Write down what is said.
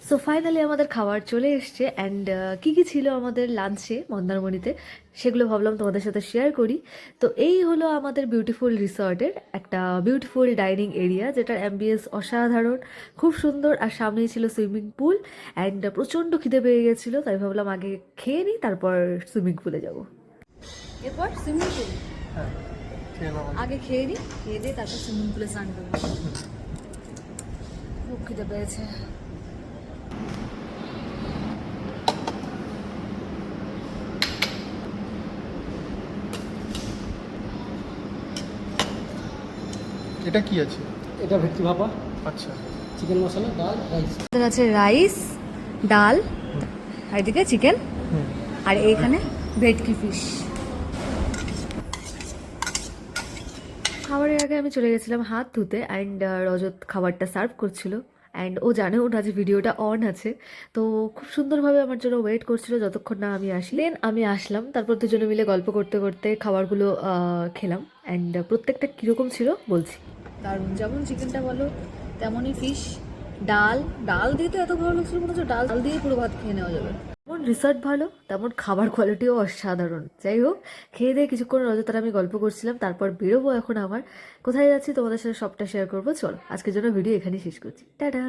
So finally আমাদের খাবার চলে এসছে অ্যান্ড কী কী ছিল আমাদের লাঞ্চে মন্দারমণিতে সেগুলো ভাবলাম তোমাদের সাথে শেয়ার করি। তো এই হলো আমাদের বিউটিফুল রিসর্টের একটা বিউটিফুল ডাইনিং এরিয়া, যেটার অ্যাম্বিয়েন্স অসাধারণ, খুব সুন্দর। আর সামনেই ছিল সুইমিং পুল অ্যান্ড প্রচণ্ড খিদে পেয়ে গেছিলো, তাই ভাবলাম আগে খেয়ে নিই তারপর সুইমিং পুলে যাব। এরপর সুইমিং পুল আগে খেয়ে নিই, খেয়ে দিয়ে তারপর সুইমিং পুলে স্নান করবো। খুব খিদে পেয়েছে। এটা কি আছে? এটা ভেটকি ভাপা, আচ্ছা, চিকেন মশলা, ডাল, রাইস। আমাদের আছে রাইস, ডাল, আর এদিকে চিকেন, আর এইখানে ভেটকি ফিশ। খাবারের আগে আমি চলে গেছিলাম হাত ধুতে অ্যান্ড রজত খাবারটা সার্ভ করছিল অ্যান্ড ও জানেও না যে ভিডিওটা অন আছে। তো খুব সুন্দরভাবে আমার জন্য ওয়েট করছিল যতক্ষণ না আমি আসি। দেন আমি আসলাম, তারপর দুজনে মিলে গল্প করতে করতে খাবারগুলো খেলাম অ্যান্ড প্রত্যেকটা কীরকম ছিল বলছি। দারুণ, যেমন চিকেনটা বলো তেমনই ফিশ, ডাল ডাল দিয়ে তো এত ভালো লাগছিল, মনে হচ্ছে ডাল দিয়ে পুরো ভাত খেয়ে নেওয়া যাবে। যেমন রিসর্ট ভালো তেমন খাবার কোয়ালিটিও অসাধারণ। যাই হোক, খেয়ে দিয়ে কিছুক্ষণ রজতার আমি গল্প করছিলাম, তারপর বেরোবো এখন আবার। কোথায় যাচ্ছি তোমাদের সাথে সবটা শেয়ার করবো। চলো আজকের জন্য ভিডিও এখানেই শেষ করছি, টাটা।